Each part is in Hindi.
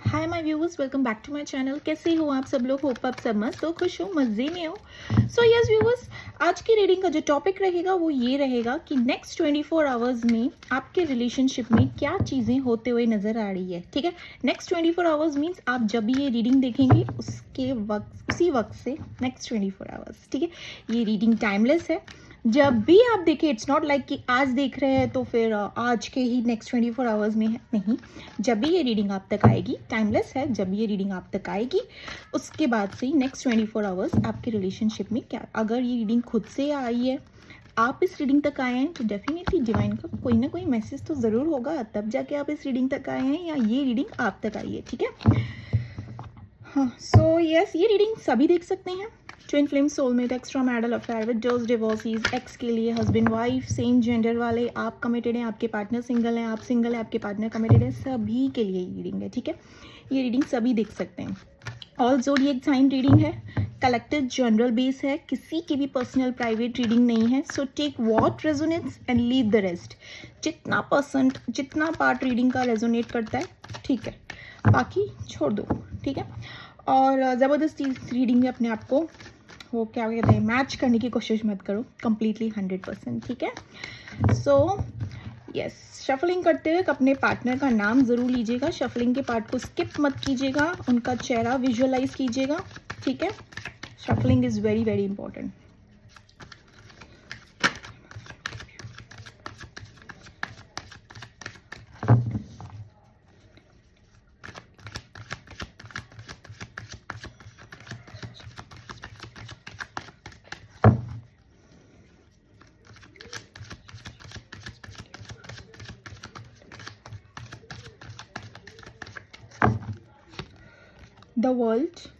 Hi my viewers, welcome back to my channel. कैसे हो आप सब लोग? होप आप सब मस्त हो, खुश हो, मज़े में हो। सो यस व्यूअर्स, आज की रीडिंग का जो टॉपिक रहेगा वो ये रहेगा कि नेक्स्ट 24 आवर्स में आपके रिलेशनशिप में क्या चीज़ें होते हुए नज़र आ रही है। ठीक है, नेक्स्ट 24 आवर्स मीन्स आप जब भी ये रीडिंग देखेंगे उसके वक्त उसी वक्त से नेक्स्ट 24 आवर्स। ठीक है, ये रीडिंग टाइमलेस है। जब भी आप देखें, इट्स नॉट लाइक कि आज देख रहे हैं तो फिर आज के ही नेक्स्ट 24 आवर्स में है, नहीं। जब भी ये रीडिंग आप तक आएगी, टाइमलेस है, जब भी ये रीडिंग आप तक आएगी उसके बाद से नेक्स्ट 24 आवर्स आपके रिलेशनशिप में क्या, अगर ये रीडिंग खुद से आई है, आप इस रीडिंग तक आए हैं तो डेफिनेटली डिवाइन का कोई ना कोई मैसेज तो ज़रूर होगा, तब जाके आप इस रीडिंग तक आए हैं या ये रीडिंग आप तक आई है। ठीक है, हाँ। सो यस, ये रीडिंग सभी देख सकते हैं। Twin flame, soulmate, extra marital affair, widows, divorcees, ex के लिए, हस्बैंड वाइफ, सेम जेंडर वाले, आप कमिटेड हैं, आपके पार्टनर सिंगल हैं, आप सिंगल हैं, आपके पार्टनर कमिटेड है, सभी के लिए ये रीडिंग है। ठीक है, ये रीडिंग सभी देख सकते हैं। ऑल ज़ोडिएक साइन रीडिंग है, कलेक्टिव जनरल बेस है, किसी की भी पर्सनल प्राइवेट रीडिंग नहीं है। So take what resonates and leave the rest. जितना पार्ट रीडिंग का रेजोनेट करता है, ठीक है, बाकी छोड़ दो। ठीक है, और ज़बरदस्ती रीडिंग में अपने आप को वो क्या कहते हैं, मैच करने की कोशिश मत करो, कंप्लीटली 100%। ठीक है, सो यस, शफलिंग करते हुए अपने पार्टनर का नाम ज़रूर लीजिएगा। शफलिंग के पार्ट को स्किप मत कीजिएगा, उनका चेहरा विजुअलाइज कीजिएगा। ठीक है, shuffling is very very important. The world,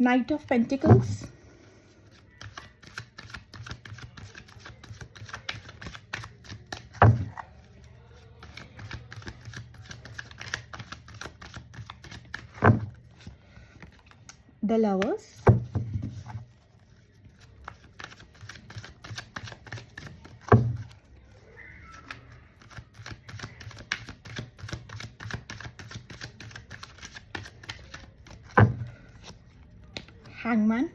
Knight of Pentacles, the Lovers, Hangman,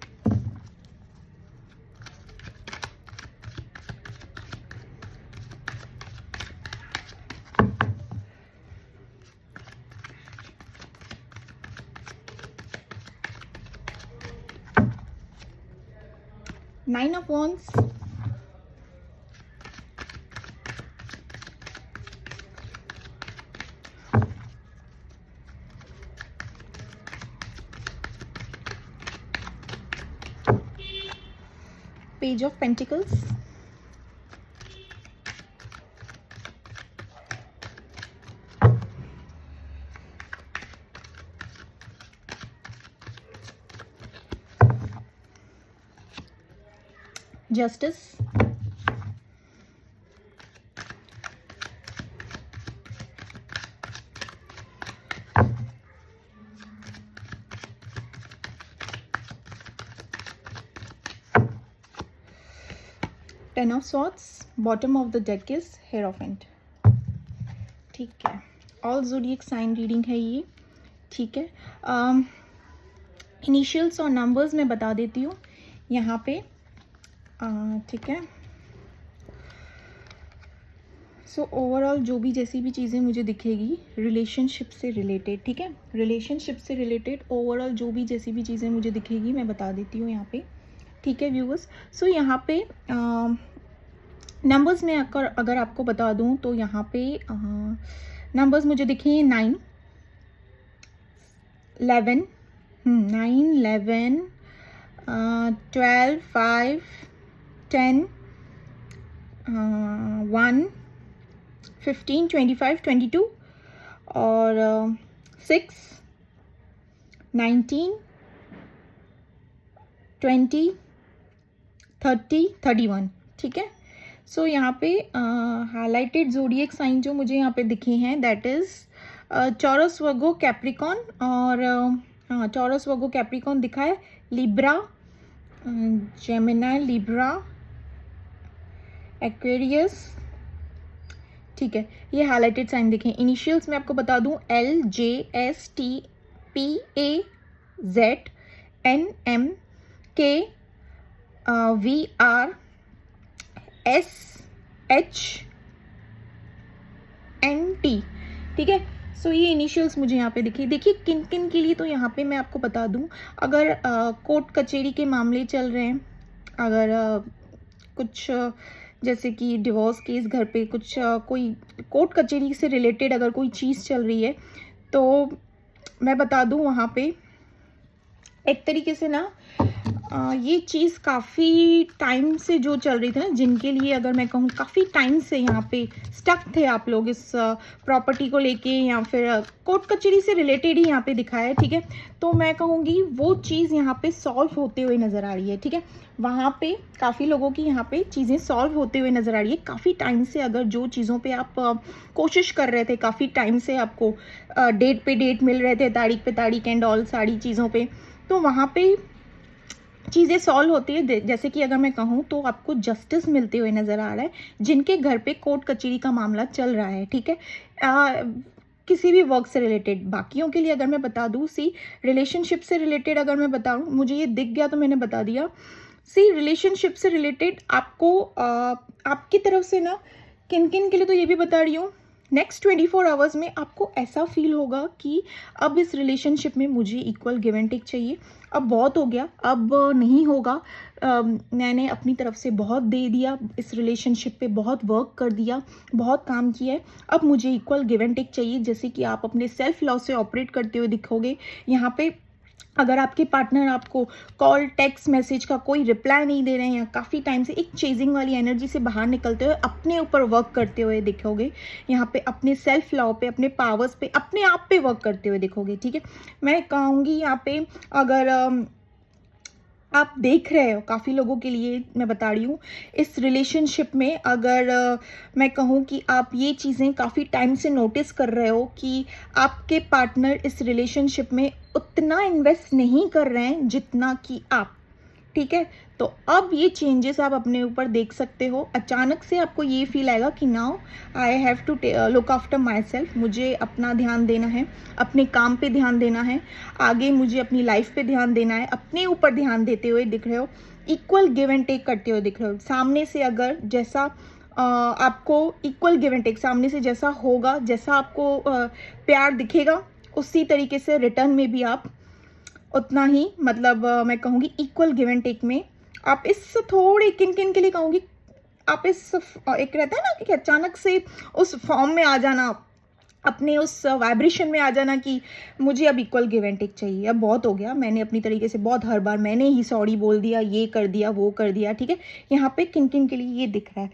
Nine of Wands, Page of Pentacles, Justice, Ten of Swords, bottom of the deck is Hierophant। ठीक है, ऑल ज़ोडिएक साइन रीडिंग है ये। ठीक है, इनिशियल्स और नंबर्स मैं बता देती हूँ यहाँ पे। ठीक है, सो ओवरऑल जो भी जैसी भी चीज़ें मुझे दिखेगी रिलेशनशिप से रिलेटेड, ठीक है, रिलेशनशिप से रिलेटेड ओवरऑल जो भी जैसी भी चीज़ें मुझे दिखेगी मैं बता देती हूँ यहाँ पे। ठीक है व्यूअर्स, सो यहाँ पे नंबर्स में अगर आपको बता दूँ तो यहाँ पे नंबर्स मुझे दिखे 9, 11, 9, 11, 12, 5, 10, 1, 15, 25, 22 और 6, 19, 20, 30, 31, ठीक है। सो यहाँ पे हाईलाइटेड ज़ोडिएक साइन जो मुझे यहाँ पे दिखे हैं that is taurus, Virgo, Capricorn और हाँ टॉरस, वर्गो, कैप्रिकॉन दिखा है, लिब्रा, जेमिनी, लिब्रा, एक्वेरियस, ठीक है। ये हाईलाइटेड साइन दिखे। इनिशियल्स मैं आपको बता दूं LJSTPAZNMKVRSHNT, ठीक है। सो ये इनिशियल्स मुझे यहाँ पे दिखे। देखिए किन किन के लिए, तो यहाँ पे मैं आपको बता दूं अगर कोर्ट कचहरी के मामले चल रहे हैं, अगर कुछ जैसे कि डिवोर्स केस, घर पे कुछ कोई कोर्ट कचहरी से रिलेटेड अगर कोई चीज़ चल रही है, तो मैं बता दूं वहाँ पे एक तरीके से ना ये चीज़ काफ़ी टाइम से जो चल रही थी ना, जिनके लिए अगर मैं कहूँ काफ़ी टाइम से यहाँ पे स्टक थे आप लोग इस प्रॉपर्टी को लेके, या फिर कोर्ट कचहरी से रिलेटेड ही यहाँ पे दिखाया है, ठीक है। तो मैं कहूँगी वो चीज़ यहाँ पे सॉल्व होते हुए नज़र आ रही है, ठीक है। वहाँ पे काफ़ी लोगों की यहाँ पे चीज़ें सॉल्व होते हुए नज़र आ रही है। काफ़ी टाइम से अगर जो चीज़ों पे आप कोशिश कर रहे थे, काफ़ी टाइम से आपको डेट पे डेट मिल रहे थे, तारीख पे तारीख एंड ऑल सारी चीज़ों पे, तो वहाँ पे चीज़ें सॉल्व होती है। जैसे कि अगर मैं कहूँ तो आपको जस्टिस मिलते हुए नज़र आ रहा है जिनके घर पे कोर्ट कचहरी का मामला चल रहा है, ठीक है। किसी भी वर्क से रिलेटेड। बाकियों के लिए अगर मैं बता दूँ, सी रिलेशनशिप से रिलेटेड अगर मैं बताऊँ, मुझे ये दिख गया तो मैंने बता दिया। सी रिलेशनशिप से रिलेटेड आपको आपकी तरफ से ना किन किन के लिए तो ये भी बता रही हूँ, नेक्स्ट 24 आवर्स में आपको ऐसा फील होगा कि अब इस रिलेशनशिप में मुझे इक्वल गिव एंड टेक चाहिए, अब बहुत हो गया, अब नहीं होगा, मैंने अपनी तरफ से बहुत दे दिया, इस रिलेशनशिप पे बहुत वर्क कर दिया, बहुत काम किया है, अब मुझे इक्वल गिव एंड टेक चाहिए। जैसे कि आप अपने सेल्फ लव से ऑपरेट करते हुए दिखोगे यहाँ पे। अगर आपके पार्टनर आपको कॉल, टेक्स्ट मैसेज का कोई रिप्लाई नहीं दे रहे हैं, या काफ़ी टाइम से एक चेजिंग वाली एनर्जी से बाहर निकलते हुए अपने ऊपर वर्क करते हुए दिखोगे, यहाँ पे अपने सेल्फ लव पे, अपने पावर्स पे, अपने आप पे वर्क करते हुए दिखोगे, ठीक है। मैं कहूँगी यहाँ पे अगर आप देख रहे हो, काफ़ी लोगों के लिए मैं बता रही हूँ इस रिलेशनशिप में, अगर मैं कहूँ कि आप ये चीज़ें काफ़ी टाइम से नोटिस कर रहे हो कि आपके पार्टनर इस रिलेशनशिप में उतना इन्वेस्ट नहीं कर रहे हैं जितना कि आप, ठीक है। तो अब ये चेंजेस आप अपने ऊपर देख सकते हो। अचानक से आपको ये फील आएगा कि now I have to look after my self, मुझे अपना ध्यान देना है, अपने काम पे ध्यान देना है, आगे मुझे अपनी लाइफ पे ध्यान देना है। अपने ऊपर ध्यान देते हुए दिख रहे हो, इक्वल गिव एंड टेक करते हुए दिख रहे हो। सामने से अगर जैसा आपको इक्वल गिव एंड टेक सामने से जैसा होगा, जैसा आपको प्यार दिखेगा, उसी तरीके से रिटर्न में भी आप उतना ही, मतलब मैं कहूँगी इक्वल गिव एंड टेक में आप इस थोड़े किन किन के लिए कहूँगी, आप इस एक रहता है ना कि अचानक से उस फॉर्म में आ जाना, अपने उस वाइब्रेशन में आ जाना कि मुझे अब इक्वल गिव एंड टेक चाहिए, अब बहुत हो गया, मैंने अपनी तरीके से बहुत, हर बार मैंने ही सॉरी बोल दिया, ये कर दिया, वो कर दिया, ठीक है। यहाँ पे किन किन के लिए ये दिख रहा है।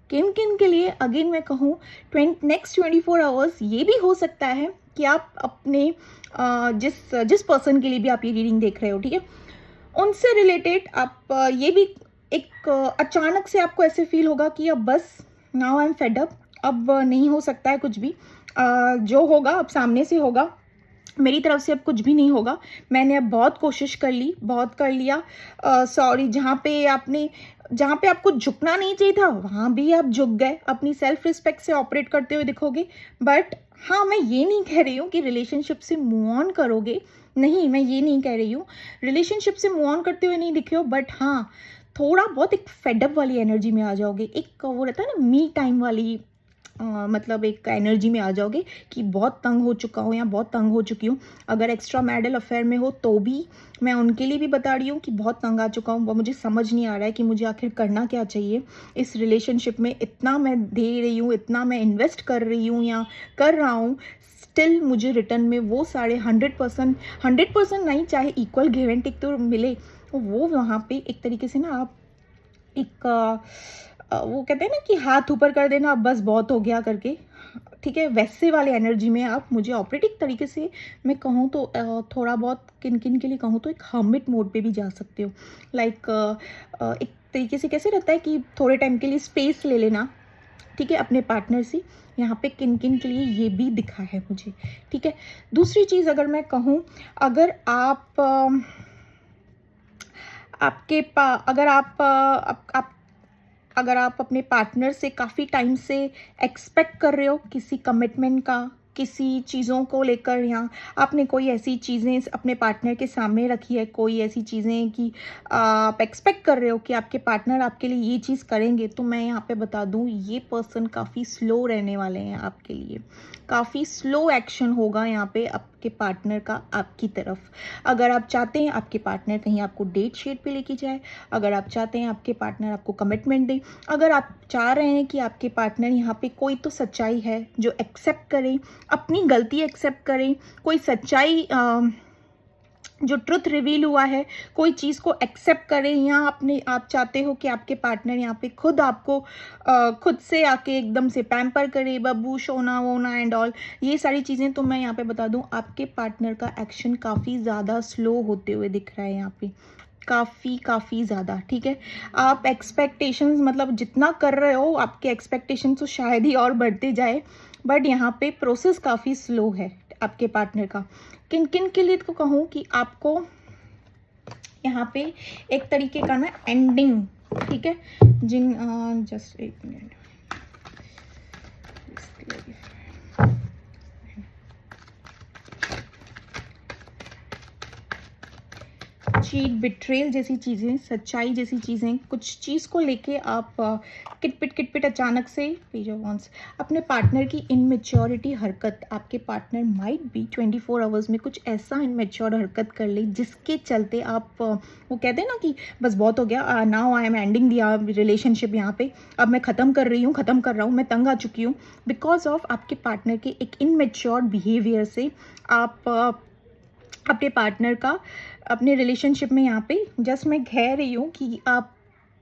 किन किन के लिए अगेन मैं कहूँ नेक्स्ट 24 आवर्स ये भी हो सकता है कि आप अपने जिस पर्सन के लिए भी आप ये रीडिंग देख रहे हो, ठीक है, उनसे रिलेटेड आप ये भी एक अचानक से आपको ऐसे फील होगा कि अब बस, now I am fed up, अब नहीं हो सकता है कुछ भी, जो होगा अब सामने से होगा, मेरी तरफ से अब कुछ भी नहीं होगा, मैंने अब बहुत कोशिश कर ली, बहुत कर लिया, सॉरी, जहाँ पे आपको झुकना नहीं चाहिए था वहाँ भी आप झुक गए, अपनी सेल्फ रिस्पेक्ट से ऑपरेट करते हुए दिखोगे। बट हाँ, मैं ये नहीं कह रही हूँ कि रिलेशनशिप से मूव ऑन करोगे, नहीं, मैं ये नहीं कह रही हूँ रिलेशनशिप से मूव ऑन करते हुए नहीं दिखे हो, बट हाँ थोड़ा बहुत एक फेडअप वाली एनर्जी में आ जाओगे, एक वो रहता है ना मी टाइम वाली, मतलब एक एनर्जी में आ जाओगे कि बहुत तंग हो चुका हूँ या बहुत तंग हो चुकी हूँ। अगर एक्स्ट्रा मैरिटल अफेयर में हो तो भी मैं उनके लिए भी बता रही हूँ कि बहुत तंग आ चुका हूँ, वो मुझे समझ नहीं आ रहा है कि मुझे आखिर करना क्या चाहिए इस रिलेशनशिप में। इतना मैं दे रही हूँ, इतना मैं इन्वेस्ट कर रही हूँ या कर रहा हूँ, स्टिल मुझे रिटर्न में वो साढ़े 100% नहीं, चाहे इक्वल गिव एंड टेक तो मिले, वो वहाँ पे एक तरीके से ना आप एक वो कहते हैं ना कि हाथ ऊपर कर देना, अब बस बहुत हो गया करके, ठीक है, वैसे वाले एनर्जी में आप मुझे ऑपरेटिव तरीके से मैं कहूँ तो थोड़ा बहुत किन किन के लिए कहूँ तो एक हर्मिट मोड पे भी जा सकते हो। लाइक एक तरीके से कैसे रहता है कि थोड़े टाइम के लिए स्पेस ले लेना, ठीक है, अपने पार्टनर से। यहाँ पे किन किन के लिए ये भी दिखा है मुझे, ठीक है। दूसरी चीज़ अगर मैं कहूँ, अगर आप आपके पा अगर आप अगर आप अपने पार्टनर से काफ़ी टाइम से एक्सपेक्ट कर रहे हो किसी कमिटमेंट का, किसी चीज़ों को लेकर, या आपने कोई ऐसी चीज़ें अपने पार्टनर के सामने रखी है, कोई ऐसी चीज़ें कि आप एक्सपेक्ट कर रहे हो कि आपके पार्टनर आपके लिए ये चीज़ करेंगे, तो मैं यहाँ पे बता दूँ ये पर्सन काफ़ी स्लो रहने वाले हैं आपके लिए। काफ़ी स्लो एक्शन होगा यहाँ पे आपके पार्टनर का आपकी तरफ। अगर आप चाहते हैं आपके पार्टनर कहीं आपको डेट शेट पे लेके जाए, अगर आप चाहते हैं आपके पार्टनर आपको कमिटमेंट दे, अगर आप चाह रहे हैं कि आपके पार्टनर यहाँ पे कोई तो सच्चाई है जो एक्सेप्ट करें, अपनी गलती एक्सेप्ट करें, कोई सच्चाई जो ट्रुथ रिवील हुआ है, कोई चीज़ को एक्सेप्ट करें, या आप चाहते हो कि आपके पार्टनर यहाँ पे खुद आपको खुद से आके एकदम से पैम्पर करे, बब्बू सोना वोना एंड ऑल, ये सारी चीज़ें। तो मैं यहाँ पे बता दूँ आपके पार्टनर का एक्शन काफ़ी ज़्यादा स्लो होते हुए दिख रहा है यहाँ पे, काफ़ी ज़्यादा, ठीक है। आप एक्सपेक्टेशंस मतलब जितना कर रहे हो आपके एक्सपेक्टेशंस तो शायद ही और बढ़ते जाए, बट यहाँ पे प्रोसेस काफ़ी स्लो है आपके पार्टनर का। किन किन के लिए तो कहूँ कि आपको यहाँ पे एक तरीके का ना एंडिंग, ठीक है, जस्ट एक मिनट, चीट बिट्रेल जैसी चीज़ें, सच्चाई जैसी चीज़ें, कुछ चीज़ को लेके आप किटपिट अचानक से वॉन्स अपने पार्टनर की इनमेच्योरिटी हरकत, आपके पार्टनर माइट बी 24 आवर्स में कुछ ऐसा इनमेच्योर हरकत कर ले जिसके चलते आप वो कहते हैं ना कि बस बहुत हो गया, नाउ आई एम एंडिंग दिया रिलेशनशिप, यहाँ पे अब मैं ख़त्म कर रहा हूँ, मैं तंग आ चुकी हूँ, बिकॉज ऑफ आपके पार्टनर के एक इनमेच्योर बिहेवियर से। आप अपने पार्टनर का अपने रिलेशनशिप में यहाँ पे जस्ट मैं कह रही हूँ कि आप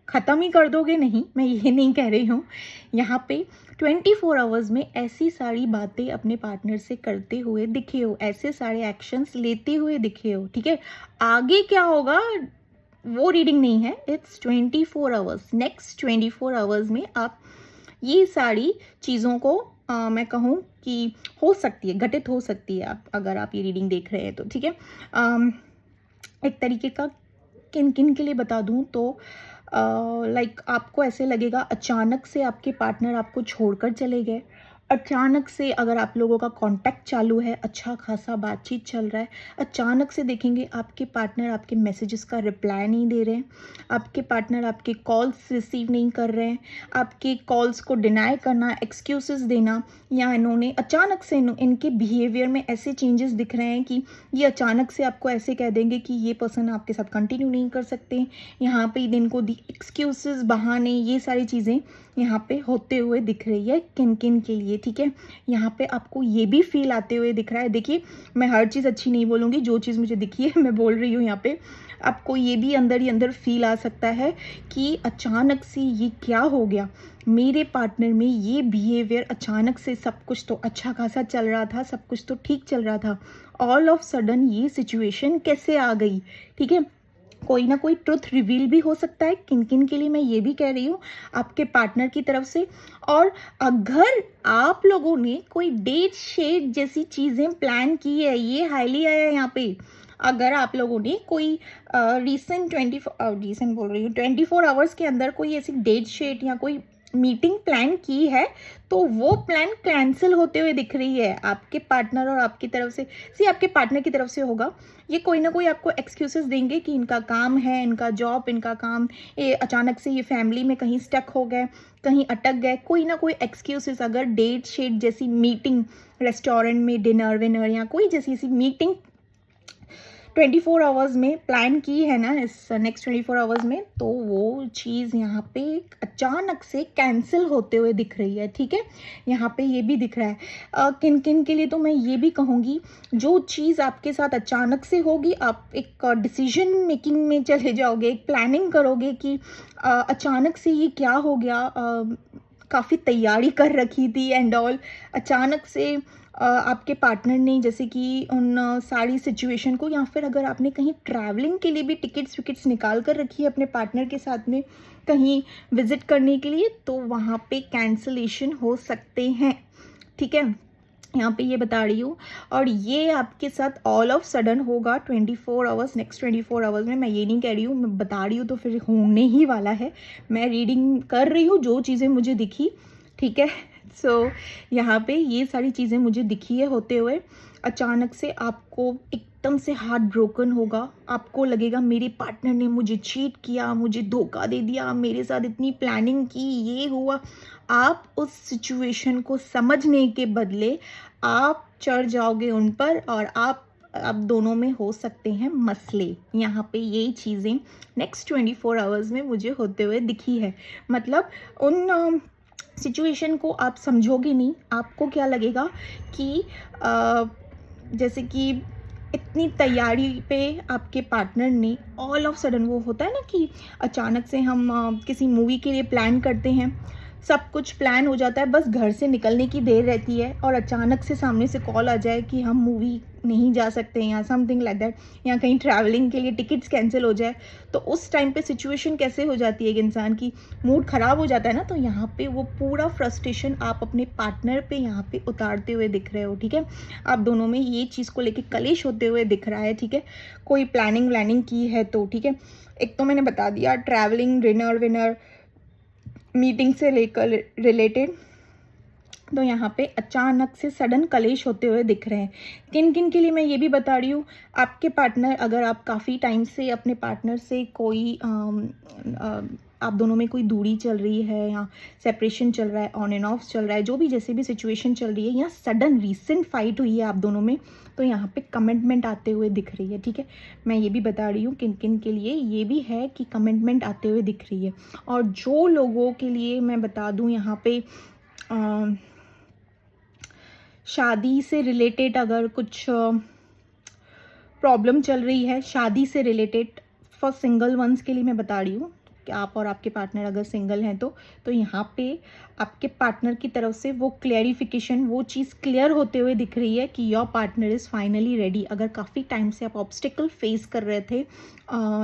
ख़त्म ही कर दोगे, नहीं मैं ये नहीं कह रही हूँ। यहाँ पे 24 आवर्स में ऐसी सारी बातें अपने पार्टनर से करते हुए दिखे हो, ऐसे सारे एक्शंस लेते हुए दिखे हो, ठीक है। आगे क्या होगा वो रीडिंग नहीं है, इट्स 24 आवर्स, नेक्स्ट 24 आवर्स में आप ये सारी चीज़ों को मैं कहूँ कि हो सकती है, घटित हो सकती है, आप अगर आप ये रीडिंग देख रहे हैं तो, ठीक है। एक तरीके का किन किन के लिए बता दूँ तो लाइक आपको ऐसे लगेगा अचानक से आपके पार्टनर आपको छोड़कर चले गए, अचानक से अगर आप लोगों का कांटेक्ट चालू है, अच्छा खासा बातचीत चल रहा है, अचानक से देखेंगे आपके पार्टनर आपके मैसेजेस का रिप्लाई नहीं दे रहे हैं, आपके पार्टनर आपके कॉल्स रिसीव नहीं कर रहे हैं, आपके कॉल्स को डिनाई करना, एक्सक्यूजेस देना, या इन्होंने अचानक से इनके बिहेवियर में ऐसे चेंजेस दिख रहे हैं कि ये अचानक से आपको ऐसे कह देंगे कि ये पर्सन आपके साथ कंटिन्यू नहीं कर सकते, यहाँ पे इनको एक्सक्यूजेस, बहाने, ये सारी चीज़ें यहाँ पे होते हुए दिख रही है किन किन के लिए, ठीक है। यहाँ पे आपको ये भी फील आते हुए दिख रहा है, देखिए मैं हर चीज़ अच्छी नहीं बोलूँगी, जो चीज़ मुझे दिखी है मैं बोल रही हूँ। यहाँ पे आपको ये भी अंदर ही अंदर फील आ सकता है कि अचानक से ये क्या हो गया, मेरे पार्टनर में ये बिहेवियर, अचानक से सब कुछ तो अच्छा खासा चल रहा था, सब कुछ तो ठीक चल रहा था, ऑल ऑफ सडन ये सिचुएशन कैसे आ गई, ठीक है। कोई ना कोई ट्रुथ रिवील भी हो सकता है, किन किन के लिए मैं ये भी कह रही हूँ आपके पार्टनर की तरफ से। और अगर आप लोगों ने कोई डेट शेट जैसी चीज़ें प्लान की है, ये हाईली आया है यहाँ पे, अगर आप लोगों ने कोई रीसेंट 24 आवर्स के अंदर कोई ऐसी डेट शेट या कोई मीटिंग प्लान की है, तो वो प्लान कैंसिल होते हुए दिख रही है आपके पार्टनर और आपकी तरफ से आपके पार्टनर की तरफ से होगा। ये कोई ना कोई आपको एक्सक्यूजेस देंगे कि इनका काम है, इनका जॉब, इनका काम, ये अचानक से ये फैमिली में कहीं स्टक हो गए, कहीं अटक गए, कोई ना कोई एक्सक्यूजेस। अगर डेट शेट जैसी मीटिंग, रेस्टोरेंट में डिनर विनर या कोई जैसी ऐसी मीटिंग 24 आवर्स में प्लान की है ना, इस नेक्स्ट 24 आवर्स में, तो वो चीज़ यहाँ पे अचानक से कैंसिल होते हुए दिख रही है, ठीक है। यहाँ पे ये भी दिख रहा है किन किन के लिए, तो मैं ये भी कहूँगी जो चीज़ आपके साथ अचानक से होगी, आप एक डिसीजन मेकिंग में चले जाओगे, एक प्लानिंग करोगे कि अचानक से ये क्या हो गया, काफ़ी तैयारी कर रखी थी एंड ऑल, अचानक से आपके पार्टनर ने जैसे कि उन सारी सिचुएशन को, या फिर अगर आपने कहीं ट्रैवलिंग के लिए भी टिकट्स विकट्स निकाल कर रखी है अपने पार्टनर के साथ में कहीं विजिट करने के लिए, तो वहाँ पे कैंसलेशन हो सकते हैं, ठीक है, यहाँ पे ये बता रही हूँ। और ये आपके साथ ऑल ऑफ सडन होगा 24 आवर्स, नेक्स्ट 24 आवर्स में। मैं ये नहीं कह रही हूँ, मैं बता रही हूँ, तो फिर होने ही वाला है। मैं रीडिंग कर रही हूँ जो चीज़ें मुझे दिखी, ठीक है। सो यहाँ पे ये सारी चीज़ें मुझे दिखी है होते हुए। अचानक से आपको एकदम से हार्ट ब्रोकन होगा, आपको लगेगा मेरे पार्टनर ने मुझे चीट किया, मुझे धोखा दे दिया, मेरे साथ इतनी प्लानिंग की, ये हुआ। आप उस सिचुएशन को समझने के बदले आप चढ़ जाओगे उन पर, और आप दोनों में हो सकते हैं मसले। यहाँ पे ये चीज़ें नेक्स्ट 24 आवर्स में मुझे होते हुए दिखी है। मतलब उन सिचुएशन को आप समझोगे नहीं, आपको क्या लगेगा कि जैसे कि इतनी तैयारी पे आपके पार्टनर ने ऑल ऑफ सडन, वो होता है ना कि अचानक से हम किसी मूवी के लिए प्लान करते हैं, सब कुछ प्लान हो जाता है, बस घर से निकलने की देर रहती है, और अचानक से सामने से कॉल आ जाए कि हम मूवी नहीं जा सकते या समथिंग लाइक दैट, या कहीं ट्रैवलिंग के लिए टिकट्स कैंसिल हो जाए, तो उस टाइम पे सिचुएशन कैसे हो जाती है कि इंसान की मूड ख़राब हो जाता है ना। तो यहाँ पे वो पूरा फ्रस्ट्रेशन आप अपने पार्टनर पे यहाँ पे उतारते हुए दिख रहे हो, ठीक है। आप दोनों में ये चीज़ को लेके कलेश होते हुए दिख रहा है, ठीक है। कोई प्लानिंग की है तो, ठीक है। एक तो मैंने बता दिया ट्रैवलिंग, डिनर विनर, मीटिंग से लेकर रिलेटेड, तो यहाँ पे अचानक से सडन कलेश होते हुए दिख रहे हैं। किन किन के लिए मैं ये भी बता रही हूँ, आपके पार्टनर, अगर आप काफ़ी टाइम से अपने पार्टनर से कोई आप दोनों में कोई दूरी चल रही है, या सेपरेशन चल रहा है, ऑन एंड ऑफ चल रहा है, जो भी जैसे भी सिचुएशन चल रही है, या सडन रीसेंट फाइट हुई है आप दोनों में, तो यहाँ पे कमिटमेंट आते हुए दिख रही है, ठीक है। मैं ये भी बता रही हूँ किन किन के लिए ये भी है कि कमिटमेंट आते हुए दिख रही है। और जो लोगों के लिए मैं बता दूँ यहाँ पे शादी से रिलेटेड अगर कुछ प्रॉब्लम चल रही है, शादी से रिलेटेड, फॉर सिंगल वंस के लिए मैं बता रही हूँ कि आप और आपके पार्टनर अगर सिंगल हैं तो यहाँ पे आपके पार्टनर की तरफ से वो क्लैरिफिकेशन, वो चीज़ क्लियर होते हुए दिख रही है कि your partner is finally ready. अगर काफ़ी टाइम से आप ऑब्स्टिकल फेस कर रहे थे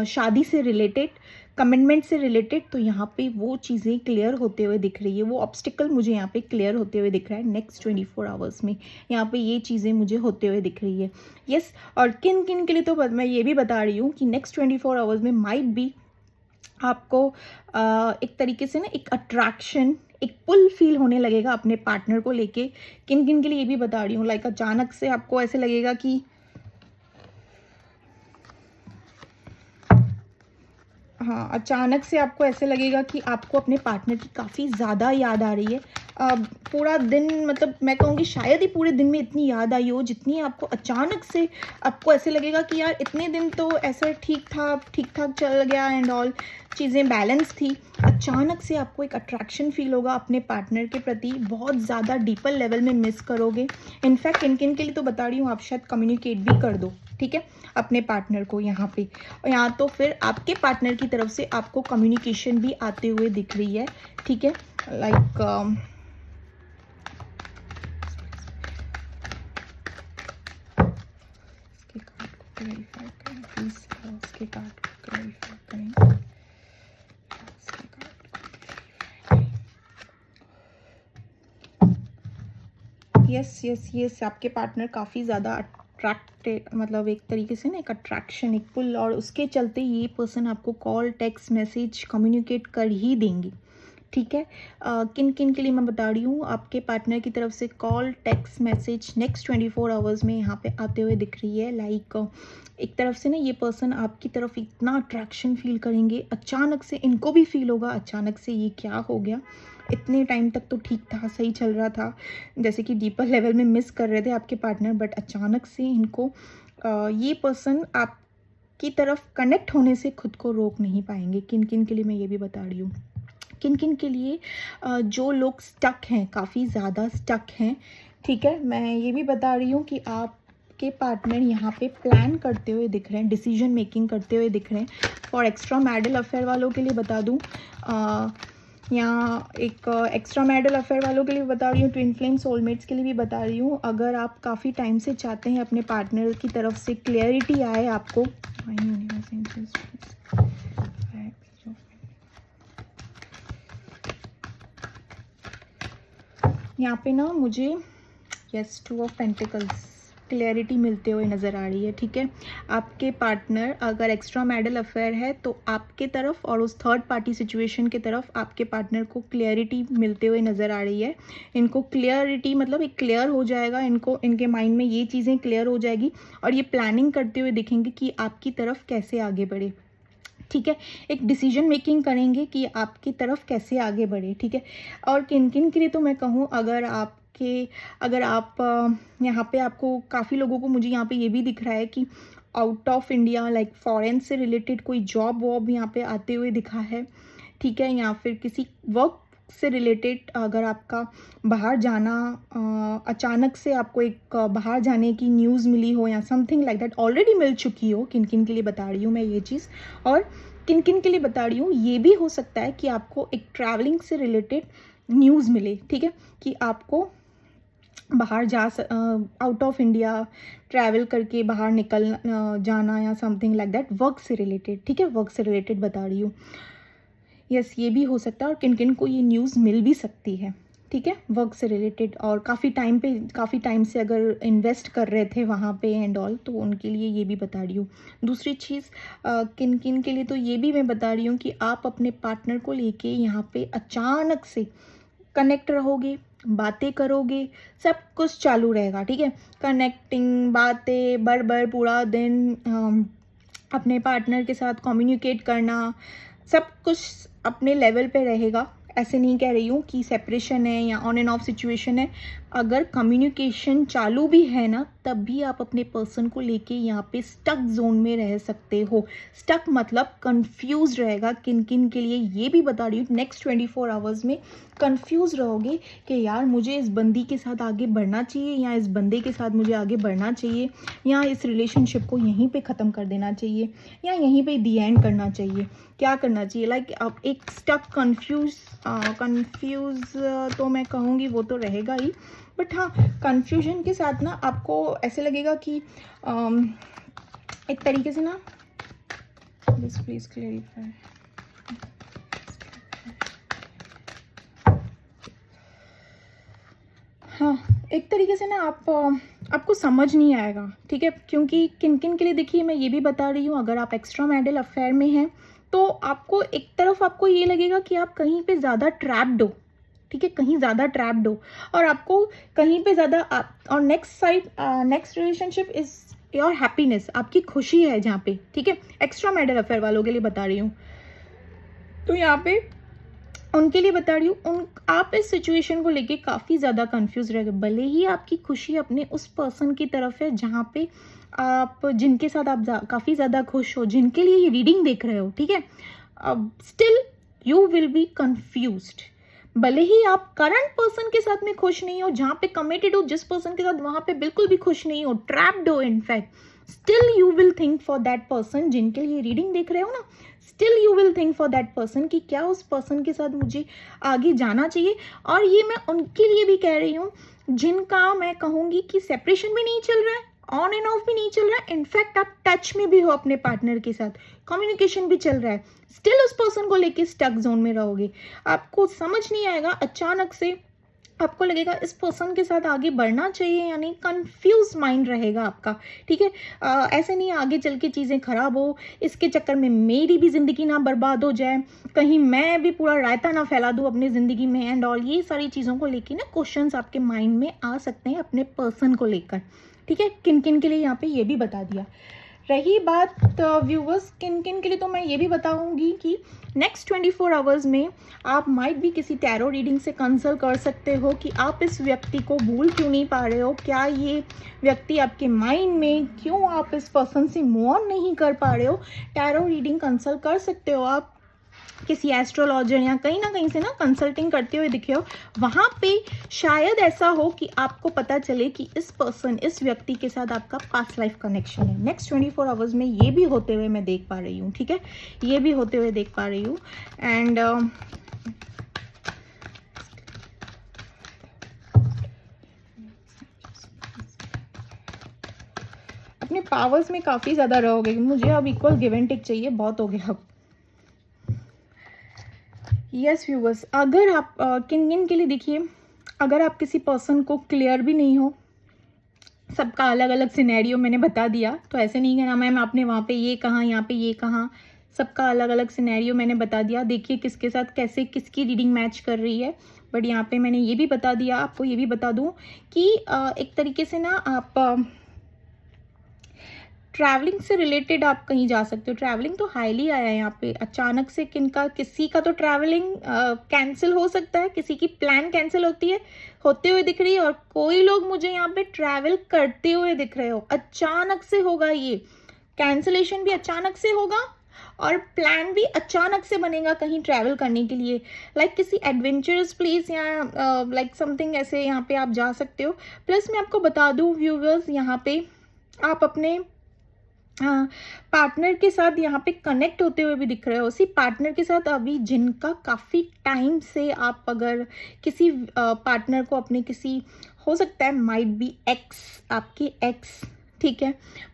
शादी से रिलेटेड, कमिटमेंट से रिलेटेड, तो यहाँ पे वो चीज़ें क्लियर होते हुए दिख रही है। वो ऑब्स्टिकल मुझे यहाँ पे क्लियर होते हुए दिख रहा है नेक्स्ट 24 आवर्स में। यहाँ पे ये चीज़ें मुझे होते हुए दिख रही है, यस। और किन किन के लिए तो मैं ये भी बता रही हूँ कि नेक्स्ट 24 आवर्स में माइट बी आपको एक तरीके से ना एक अट्रैक्शन, एक पुल फील होने लगेगा अपने पार्टनर को लेके। किन किन के लिए ये भी बता रही हूँ, लाइक अचानक से आपको ऐसे लगेगा कि हाँ, अचानक से आपको ऐसे लगेगा कि आपको अपने पार्टनर की काफ़ी ज़्यादा याद आ रही है। पूरा दिन, मतलब मैं कहूँगी शायद ही पूरे दिन में इतनी याद आई हो जितनी आपको अचानक से, आपको ऐसे लगेगा कि यार इतने दिन तो ऐसा ठीक ठाक चल गया एंड ऑल, चीज़ें बैलेंस थी। अचानक से आपको एक अट्रैक्शन फील होगा अपने पार्टनर के प्रति, बहुत ज़्यादा डीपर लेवल में मिस करोगे। इनफैक्ट किन किन के लिए तो बता रही हूँ, आप शायद कम्युनिकेट भी कर दो, ठीक है, अपने पार्टनर को यहाँ पे। और यहाँ तो फिर आपके पार्टनर की तरफ से आपको कम्युनिकेशन भी आते हुए दिख रही है, ठीक है। लाइक क्लैरिफाई करें प्लीज, उसके कार्ड को क्लैरिफाई करें, उसके कार्ड को। यस, आपके पार्टनर काफ़ी ज़्यादा अट्रैक्टेड, मतलब एक तरीके से ना एक अट्रैक्शन, एक पुल, और उसके चलते ये पर्सन आपको कॉल, टेक्स्ट मैसेज कम्युनिकेट कर ही देंगे, ठीक है। किन किन के लिए मैं बता रही हूँ, आपके पार्टनर की तरफ से call, text message next 24 hours में यहाँ पे आते हुए दिख रही है। लाइक एक तरफ से ना ये पर्सन आपकी तरफ इतना अट्रैक्शन फील करेंगे, अचानक से इनको भी फील होगा, अचानक से ये क्या हो गया, इतने टाइम तक तो ठीक था, सही चल रहा था, जैसे कि डीपर लेवल में मिस कर रहे थे आपके पार्टनर, बट अचानक से इनको ये पर्सन आपकी तरफ कनेक्ट होने से खुद को रोक नहीं पाएंगे। किन किन के लिए मैं ये भी बता रही हूँ, किन किन के लिए जो लोग स्टक हैं, काफ़ी ज़्यादा स्टक हैं, ठीक है। मैं ये भी बता रही हूँ कि आपके पार्टनर यहाँ पे प्लान करते हुए दिख रहे हैं, डिसीजन मेकिंग करते हुए दिख रहे हैं। फॉर एक्स्ट्रा मैरिटल अफेयर वालों के लिए बता दूँ, या एक एक्स्ट्रा मैरिटल अफेयर वालों के लिए बता रही हूँ, ट्विन फ्लेम सोलमेट्स के लिए भी बता रही हूँ। अगर आप काफ़ी टाइम से चाहते हैं अपने पार्टनर की तरफ से क्लियरिटी आए आपको, यहाँ पे ना मुझे यस 2 ऑफ पेंटिकल्स क्लैरिटी मिलते हुए नज़र आ रही है। ठीक है, आपके पार्टनर अगर एक्स्ट्रा मैरिटल अफेयर है तो आपके तरफ और उस थर्ड पार्टी सिचुएशन की तरफ आपके पार्टनर को क्लैरिटी मिलते हुए नज़र आ रही है। इनको क्लियरिटी मतलब एक क्लियर हो जाएगा, इनको इनके माइंड में ये चीज़ें क्लियर हो जाएगी और ये प्लानिंग करते हुए दिखेंगे कि आपकी तरफ कैसे आगे बढ़े। ठीक है, एक डिसीजन मेकिंग करेंगे कि आपकी तरफ कैसे आगे बढ़े। ठीक है, और किन किन के लिए तो मैं कहूँ, अगर आप यहाँ पे आपको काफ़ी लोगों को मुझे यहाँ पे ये भी दिख रहा है कि out of India like foreign से रिलेटेड कोई जॉब वॉब यहाँ पे आते हुए दिखा है। ठीक है, या फिर किसी वर्क से रिलेटेड अगर आपका बाहर जाना अचानक से आपको एक बाहर जाने की न्यूज़ मिली हो या समथिंग लाइक दैट ऑलरेडी मिल चुकी हो, किन किन के लिए बता रही हूँ मैं ये चीज़, और किन किन के लिए बता रही हूँ ये भी हो सकता है कि आपको एक ट्रैवलिंग से रिलेटेड न्यूज़ मिले। ठीक है, कि आपको बाहर आउट ऑफ इंडिया ट्रैवल करके बाहर निकल जाना या समथिंग लाइक दैट वर्क से रिलेटेड। ठीक है, वर्क से रिलेटेड बता रही हूँ। यस, ये भी हो सकता है और किन किन को ये न्यूज़ मिल भी सकती है। ठीक है, वर्क से रिलेटेड और काफ़ी टाइम से अगर इन्वेस्ट कर रहे थे वहाँ पे एंड ऑल, तो उनके लिए ये भी बता रही हूँ। दूसरी चीज़ किन किन के लिए तो ये भी मैं बता रही हूँ कि आप अपने पार्टनर को लेके यहाँ पे अचानक से कनेक्ट रहोगे, बातें करोगे, सब कुछ चालू रहेगा। ठीक है, कनेक्टिंग, बातें बड़ पूरा दिन अपने पार्टनर के साथ कम्युनिकेट करना, सब कुछ अपने लेवल पे रहेगा। ऐसे नहीं कह रही हूँ कि सेपरेशन है या ऑन एंड ऑफ सिचुएशन है। अगर कम्युनिकेशन चालू भी है ना, तब भी आप अपने पर्सन को लेके यहाँ पे स्टक जोन में रह सकते हो। स्टक मतलब कंफ्यूज रहेगा। किन किन के लिए ये भी बता रही हूँ, नेक्स्ट 24 आवर्स में कंफ्यूज रहोगे कि यार मुझे इस बंदी के साथ आगे बढ़ना चाहिए या इस बंदे के साथ मुझे आगे बढ़ना चाहिए, या इस रिलेशनशिप को यहीं पे ख़त्म कर देना चाहिए या यहीं पे दी एंड करना चाहिए, क्या करना चाहिए। लाइक अब एक स्टक कंफ्यूज तो मैं कहूँगी वो तो रहेगा ही, बट हाँ, कंफ्यूजन के साथ ना आपको ऐसे लगेगा कि एक तरीके से ना, प्लीज क्लेरिफाई, हाँ, एक तरीके से ना आपको समझ नहीं आएगा। ठीक है, क्योंकि किन किन के लिए देखिए मैं ये भी बता रही हूँ, अगर आप एक्स्ट्रा मैरिटल अफेयर में हैं तो आपको एक तरफ आपको ये लगेगा कि आप कहीं पे ज़्यादा ट्रैप्ड हो। ठीक है, कहीं ज़्यादा ट्रैप्ड हो और आपको कहीं पे ज़्यादा और next relationship is your happiness, आपकी खुशी है जहाँ पे। ठीक है, एक्स्ट्रा मैरिटल अफेयर वालों के लिए बता रही हूँ, तो यहाँ पे उनके लिए बता रही हूँ, आप इस सिचुएशन को लेके काफ़ी ज़्यादा कंफ्यूज रह गए। भले ही आपकी खुशी अपने उस पर्सन की तरफ है जहाँ पे आप जिनके साथ आप काफ़ी ज़्यादा खुश हो, जिनके लिए ये रीडिंग देख रहे हो। ठीक है, अब still you will be confused. भले ही आप करंट पर्सन के साथ में खुश नहीं हो, जहाँ पे कमिटेड हो जिस पर्सन के साथ, वहाँ पे बिल्कुल भी खुश नहीं हो, ट्रैप्ड हो in fact, still you will think for that person जिनके लिए रीडिंग देख रहे हो ना, still you will think for that person कि क्या उस पर्सन के साथ मुझे आगे जाना चाहिए। और ये मैं उनके लिए भी कह रही हूँ जिनका मैं कहूँगी कि सेपरेशन भी नहीं चल रहा है, ऑन एंड ऑफ भी नहीं चल रहा है, इनफैक्ट आप टच में भी हो अपने पार्टनर के साथ, कम्युनिकेशन भी चल रहा है, स्टिल उस पर्सन को लेके स्टक जोन में रहोगे। आपको समझ नहीं आएगा, अचानक से आपको लगेगा इस पर्सन के साथ आगे बढ़ना चाहिए, यानी कंफ्यूज माइंड रहेगा आपका। ठीक है, ऐसे नहीं आगे चल के चीज़ें खराब हो, इसके चक्कर में मेरी भी ज़िंदगी ना बर्बाद हो जाए, कहीं मैं भी पूरा रायता ना फैला दूँ अपनी ज़िंदगी में एंड ऑल। ये सारी चीज़ों को लेके ना क्वेश्चंस आपके माइंड में आ सकते हैं अपने पर्सन को लेकर। ठीक है, किन किन के लिए यहाँ पे ये भी बता दिया। रही बात व्यूवर्स किन किन के लिए, तो मैं ये भी बताऊंगी कि नेक्स्ट 24 आवर्स में आप माइट भी किसी टैरो रीडिंग से कंसल्ट कर सकते हो कि आप इस व्यक्ति को भूल क्यों नहीं पा रहे हो, क्या ये व्यक्ति आपके माइंड में, क्यों आप इस पर्सन से मूव ऑन नहीं कर पा रहे हो। टैरो रीडिंग कंसल्ट कर सकते हो आप किसी एस्ट्रोलॉजर या कहीं ना कहीं से ना कंसल्टिंग करते हुए दिखे हो, वहाँ पे शायद ऐसा हो कि आपको पता चले कि इस व्यक्ति के साथ आपका पास्ट लाइफ कनेक्शन है। नेक्स्ट 24 आवर्स में ये भी होते हुए मैं देख पा रही हूँ। ठीक है, ये भी होते हुए देख पा रही हूँ। एंड पावर्स में काफ़ी ज़्यादा रहोगे, मुझे अब इक्वल गिव एंड टेक चाहिए, बहुत हो गया अब। यस व्यूवर्स, अगर आप किन किन के लिए देखिए, अगर आप किसी पर्सन को क्लियर भी नहीं हो, सबका अलग अलग सिनेरियो मैंने बता दिया, तो ऐसे नहीं कहना मैम आपने वहाँ पे ये कहा, यहाँ पे ये कहा, सबका अलग अलग सिनेरियो मैंने बता दिया। देखिए किसके साथ कैसे किसकी रीडिंग मैच कर रही है। बट यहाँ पे मैंने ये भी बता दिया, आपको ये भी बता दूँ कि एक तरीके से ना आप ट्रैवलिंग से रिलेटेड आप कहीं जा सकते हो। ट्रैवलिंग तो हाईली आया है यहाँ पे, अचानक से किनका किसी का तो ट्रैवलिंग कैंसिल हो सकता है, किसी की प्लान कैंसिल होते हुए दिख रही है, और कोई लोग मुझे यहाँ पे ट्रैवल करते हुए दिख रहे हो। अचानक से होगा, ये कैंसिलेशन भी अचानक से होगा और प्लान भी अचानक से बनेगा कहीं ट्रैवल करने के लिए, लाइक किसी एडवेंचरस प्लेस या लाइक समथिंग ऐसे यहाँ पे आप जा सकते हो। प्लस मैं आपको बता दूँ व्यूवर्स, यहाँ पे आप अपने पार्टनर के साथ यहाँ पे कनेक्ट होते हुए भी दिख रहे हो। उसी पार्टनर के साथ अभी जिनका काफ़ी टाइम से आप अगर किसी पार्टनर को अपने किसी, हो सकता है माइट बी एक्स, आपके एक्स, ठीक है,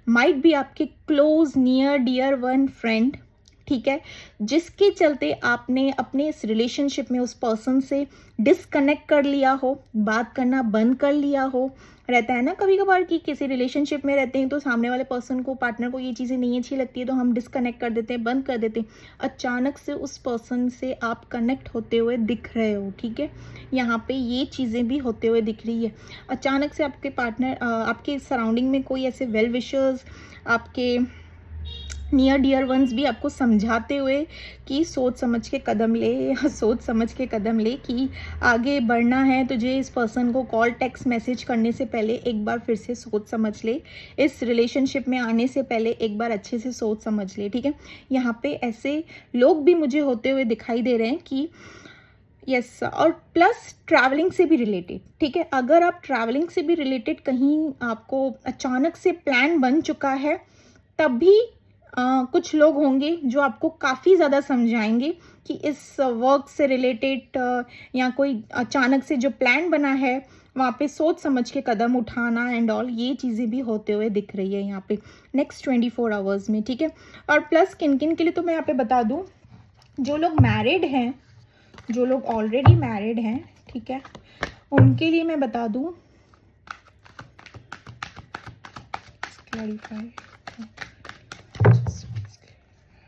माइट बी आपके close near dear one friend, ठीक है, जिसके चलते आपने अपने इस रिलेशनशिप में उस पर्सन से डिसकनेक्ट कर लिया हो, बात करना बंद कर लिया हो। रहता है ना कभी कभार कि किसी रिलेशनशिप में रहते हैं तो सामने वाले पर्सन को, पार्टनर को ये चीज़ें नहीं अच्छी लगती है तो हम डिसकनेक्ट कर देते हैं, बंद कर देते हैं। अचानक से उस पर्सन से आप कनेक्ट होते हुए दिख रहे हो, ठीक है, यहाँ पे ये चीज़ें भी होते हुए दिख रही है। अचानक से आपके पार्टनर, आपके सराउंडिंग में कोई ऐसे वेल विशर्स, आपके नियर डियर वंस भी आपको समझाते हुए कि सोच समझ के कदम ले, या सोच समझ के कदम ले कि आगे बढ़ना है तुझे, इस पर्सन को कॉल टेक्स्ट मैसेज करने से पहले एक बार फिर से सोच समझ ले, इस रिलेशनशिप में आने से पहले एक बार अच्छे से सोच समझ ले, ठीक है। यहाँ पे ऐसे लोग भी मुझे होते हुए दिखाई दे रहे हैं कि यस और प्लस ट्रैवलिंग से भी रिलेटेड, ठीक है, अगर आप ट्रैवलिंग से भी रिलेटेड कहीं आपको अचानक से प्लान बन चुका है, तब भी कुछ लोग होंगे जो आपको काफ़ी ज़्यादा समझाएंगे कि इस वर्क से रिलेटेड या कोई अचानक से जो प्लान बना है वहाँ पे सोच समझ के कदम उठाना एंड ऑल, ये चीज़ें भी होते हुए दिख रही है यहाँ पे नेक्स्ट 24 आवर्स में, ठीक है। और प्लस किन किन के लिए तो मैं यहाँ पे बता दूँ, जो लोग मैरिड हैं, जो लोग ऑलरेडी मैरिड हैं, ठीक है, उनके लिए मैं बता दूँ, क्लैरिफाई,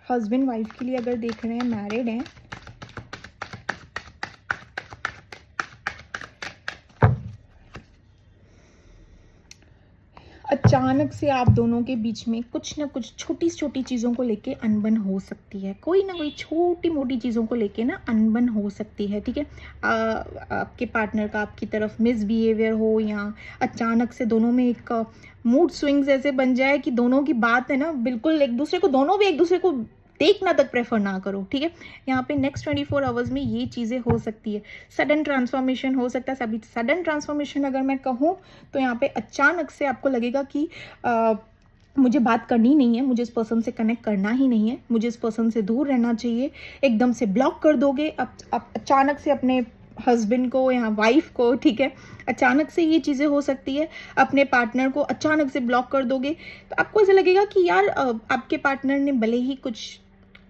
हस्बैंड वाइफ के लिए अगर देख रहे हैं, मैरिड हैं, अचानक से आप दोनों के बीच में कुछ ना कुछ छोटी छोटी चीज़ों को लेके अनबन हो सकती है, कोई ना कोई छोटी मोटी चीज़ों को लेके ना अनबन हो सकती है, ठीक है। आपके पार्टनर का आपकी तरफ मिसबिहेवियर हो, या अचानक से दोनों में एक मूड स्विंग्स ऐसे बन जाए कि दोनों की बात है ना बिल्कुल एक दूसरे को, दोनों भी एक दूसरे को देखना तक प्रेफर ना करो, ठीक है। यहाँ पे नेक्स्ट 24 आवर्स में ये चीज़ें हो सकती है। सडन ट्रांसफॉर्मेशन हो सकता है। सभी सडन ट्रांसफॉर्मेशन अगर मैं कहूँ तो यहाँ पे अचानक से आपको लगेगा कि मुझे बात करनी नहीं है, मुझे इस पर्सन से कनेक्ट करना ही नहीं है, मुझे इस पर्सन से दूर रहना चाहिए, एकदम से ब्लॉक कर दोगे अब अचानक से अपने हस्बैंड को या वाइफ को, ठीक है, अचानक से ये चीज़ें हो सकती है। अपने पार्टनर को अचानक से ब्लॉक कर दोगे तो आपको ऐसा लगेगा कि यार आपके पार्टनर ने भले ही कुछ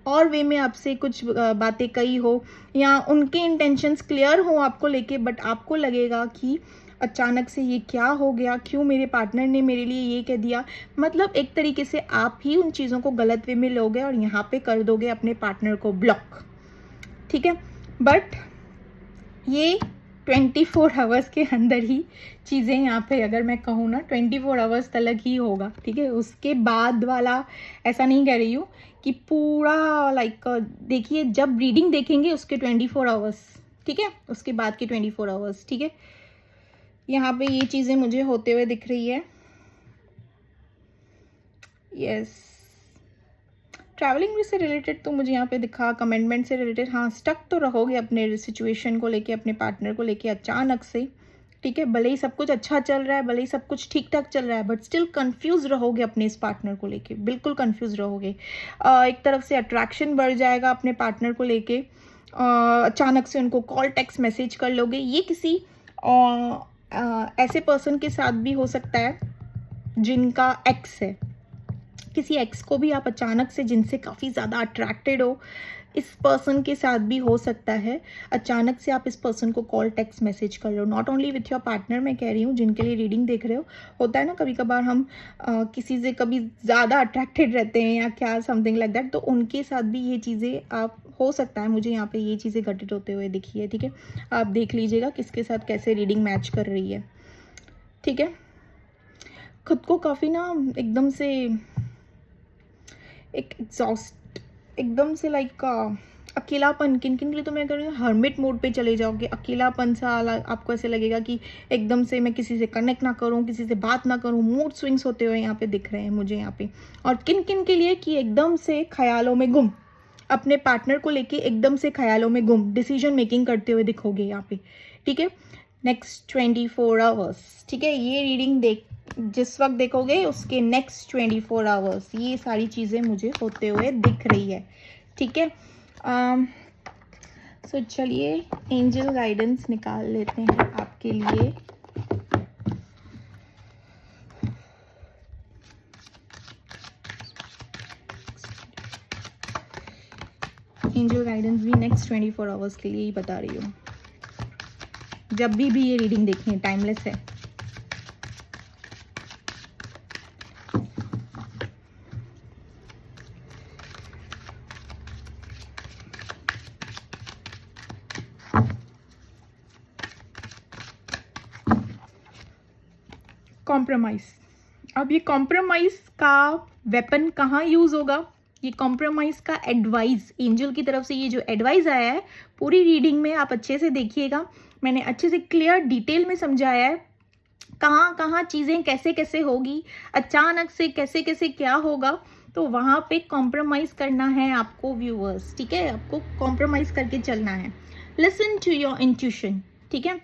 और वे में आपसे कुछ बातें कही हो या उनके इंटेंशंस क्लियर हो आपको लेके, बट आपको लगेगा कि अचानक से ये क्या हो गया, क्यों मेरे पार्टनर ने मेरे लिए ये कह दिया। मतलब एक तरीके से आप ही उन चीज़ों को गलत वे में लोगे और यहाँ पे कर दोगे अपने पार्टनर को ब्लॉक, ठीक है। बट ये 24 आवर्स के अंदर ही चीज़ें, यहाँ पे अगर मैं कहूँ ना 24 आवर्स तक ही होगा, ठीक है। उसके बाद वाला ऐसा नहीं कह रही हूँ कि पूरा लाइक देखिए, जब रीडिंग देखेंगे उसके 24 आवर्स, ठीक है, उसके बाद के 24 आवर्स, ठीक है। यहाँ पे ये चीज़ें मुझे होते हुए दिख रही है। यस, ट्रैवलिंग से रिलेटेड तो मुझे यहाँ पे दिखा, कमिटमेंट से रिलेटेड, हाँ स्टक तो रहोगे अपने सिचुएशन को लेके, अपने पार्टनर को लेके अचानक से, ठीक है। भले ही सब कुछ अच्छा चल रहा है, भले ही सब कुछ ठीक ठाक चल रहा है, बट स्टिल कंफ्यूज रहोगे अपने इस पार्टनर को लेके, बिल्कुल कंफ्यूज रहोगे। एक तरफ से अट्रैक्शन बढ़ जाएगा अपने पार्टनर को लेके, अचानक से उनको कॉल टेक्स्ट मैसेज कर लोगे। ये किसी ऐसे पर्सन के साथ भी हो सकता है जिनका एक्स है, किसी एक्स को भी आप अचानक से जिनसे काफ़ी ज़्यादा अट्रैक्टेड हो, इस पर्सन के साथ भी हो सकता है। अचानक से आप इस पर्सन को कॉल टेक्स्ट मैसेज कर रहे हो, not only with your partner, मैं कह रही हूँ जिनके लिए रीडिंग देख रहे हो। होता है ना कभी कभार हम किसी से कभी ज़्यादा अट्रैक्टेड रहते हैं या क्या, समथिंग लाइक दैट, तो उनके साथ भी ये चीज़ें आप हो सकता है। मुझे यहाँ पे ये चीज़ें घटित होते हुए दिखी है, ठीक है। आप देख लीजिएगा किसके साथ कैसे रीडिंग मैच कर रही है, ठीक है। खुद को काफ़ी ना एकदम से एक एग्जॉस्ट, एकदम से लाइक अकेलापन, किन किन के लिए तो मैं कह रही हूँ हर्मिट मोड पे चले जाओगे। अकेलापन सा आपको ऐसे लगेगा कि एकदम से मैं किसी से कनेक्ट ना करूँ, किसी से बात ना करूँ, मूड स्विंग्स होते हुए यहाँ पे दिख रहे हैं मुझे यहाँ पे। और किन किन के लिए कि एकदम से ख्यालों में गुम, अपने पार्टनर को लेके एकदम से ख्यालों में गुम, डिसीजन मेकिंग करते हुए दिखोगे यहाँ पे, ठीक है। नेक्स्ट 24 आवर्स, ठीक है। ये रीडिंग जिस वक्त देखोगे उसके नेक्स्ट 24 आवर्स ये सारी चीज़ें मुझे होते हुए दिख रही है, ठीक है। सो चलिए एंजल गाइडेंस निकाल लेते हैं आपके लिए। एंजल गाइडेंस भी नेक्स्ट 24 आवर्स के लिए ही बता रही हूँ। जब भी ये रीडिंग देखें, टाइमलेस है। कॉम्प्रोमाइज। अब ये कॉम्प्रोमाइज का वेपन कहाँ यूज होगा, ये कॉम्प्रोमाइज का एडवाइस एंजल की तरफ से, ये जो एडवाइस आया है पूरी रीडिंग में आप अच्छे से देखिएगा। मैंने अच्छे से क्लियर डिटेल में समझाया है कहाँ कहाँ चीज़ें कैसे कैसे होगी, अचानक से कैसे कैसे क्या होगा, तो वहाँ पे कॉम्प्रोमाइज करना है आपको व्यूअर्स, ठीक है। आपको कॉम्प्रोमाइज करके चलना है। लिसन टू योर इंट्यूशन, ठीक है।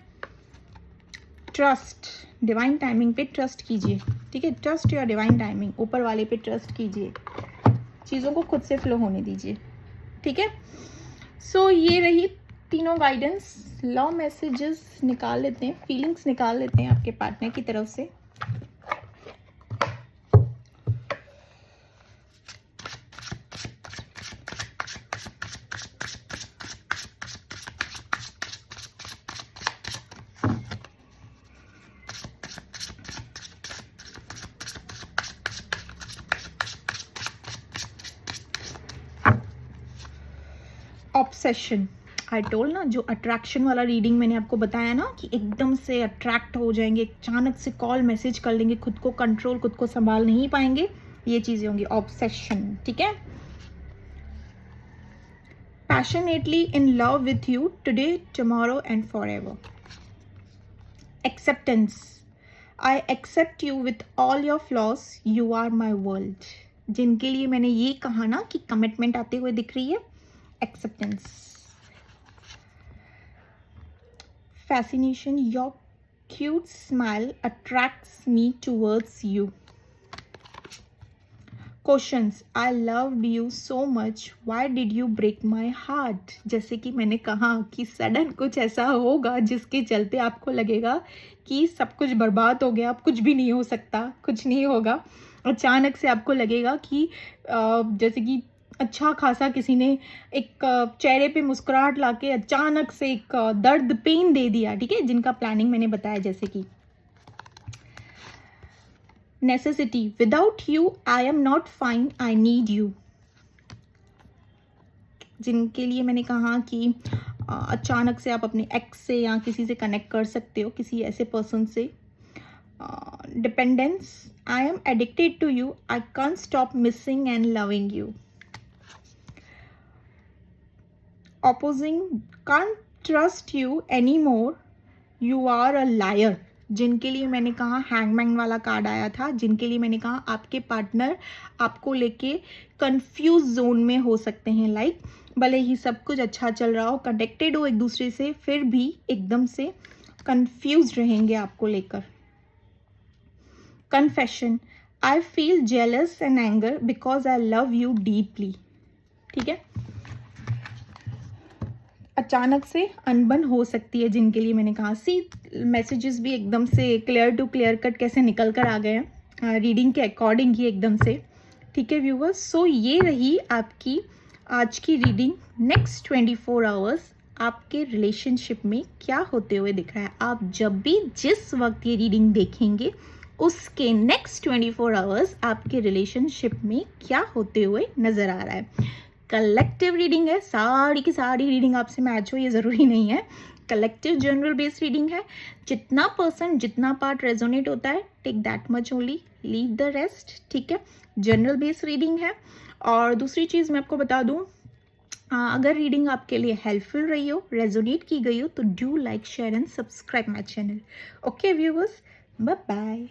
ट्रस्ट, डिवाइन टाइमिंग पे ट्रस्ट कीजिए, ठीक है। ट्रस्ट योर डिवाइन टाइमिंग, ऊपर वाले पे ट्रस्ट कीजिए, चीज़ों को खुद से फ्लो होने दीजिए, ठीक है। सो ये रही तीनों गाइडेंस। लव मैसेजेस निकाल लेते हैं, फीलिंग्स निकाल लेते हैं आपके पार्टनर की तरफ से। ऑब्सेशन, आई टोल्ड ना, जो अट्रैक्शन वाला रीडिंग मैंने आपको बताया ना कि एकदम से अट्रैक्ट हो जाएंगे, अचानक से कॉल मैसेज कर लेंगे, खुद को कंट्रोल, खुद को संभाल नहीं पाएंगे, ये चीजें होंगी ऑब्सेशन, ठीक है। Passionately in love with you today, tomorrow and forever. Acceptance, I accept you with all your flaws, you are my world. जिनके लिए मैंने ये कहा ना कि कमिटमेंट आते हुए दिख रही है, acceptance. Fascination, your cute smile attracts me towards you. Questions, I loved you so much, why did you break my heart? जैसे कि मैंने कहा कि सडन कुछ ऐसा होगा जिसके चलते आपको लगेगा कि सब कुछ बर्बाद हो गया, अब कुछ भी नहीं हो सकता, कुछ नहीं होगा। अचानक से आपको लगेगा कि जैसे कि अच्छा खासा किसी ने एक चेहरे पे मुस्कुराहट लाके अचानक से एक दर्द, पेन दे दिया, ठीक है। जिनका प्लानिंग मैंने बताया, जैसे कि necessity, without you I am not fine, I need you. जिनके लिए मैंने कहा कि अचानक से आप अपने एक्स से या किसी से कनेक्ट कर सकते हो, किसी ऐसे पर्सन से। Dependence, I am addicted to you, I can't stop missing and loving you. Opposing, can't trust you anymore, you are a liar। जिनके लिए मैंने कहा हैंगमैन वाला कार्ड आया था, जिनके लिए मैंने कहा आपके पार्टनर आपको लेके कंफ्यूज जोन में हो सकते हैं, लाइक भले ही सब कुछ अच्छा चल रहा हो, कनेक्टेड हो एक दूसरे से, फिर भी एकदम से कंफ्यूज रहेंगे आपको लेकर। Confession, I feel jealous and anger because I love you deeply, ठीक है। अचानक से अनबन हो सकती है, जिनके लिए मैंने कहा, सी मैसेजेस भी एकदम से क्लियर टू क्लियर कट कैसे निकल कर आ गए हैं रीडिंग के अकॉर्डिंग ही एकदम से, ठीक है व्यूवर्स, सो ये रही आपकी आज की रीडिंग। नेक्स्ट 24 आवर्स आपके रिलेशनशिप में क्या होते हुए दिख रहा है। आप जब भी जिस वक्त ये रीडिंग देखेंगे उसके नेक्स्ट 24 आवर्स आपके रिलेशनशिप में क्या होते हुए नज़र आ रहा है। कलेक्टिव रीडिंग है, सारी की सारी रीडिंग आपसे मैच हो ये ज़रूरी नहीं है। कलेक्टिव जनरल बेस्ड रीडिंग है। जितना परसेंट जितना पार्ट रेजोनेट होता है take that much only, leave the rest. ठीक है, जनरल बेस्ड रीडिंग है। और दूसरी चीज़ मैं आपको बता दूं, अगर रीडिंग आपके लिए हेल्पफुल रही हो, रेजोनेट की गई हो, तो do like share and subscribe my channel. Okay viewers, bye bye.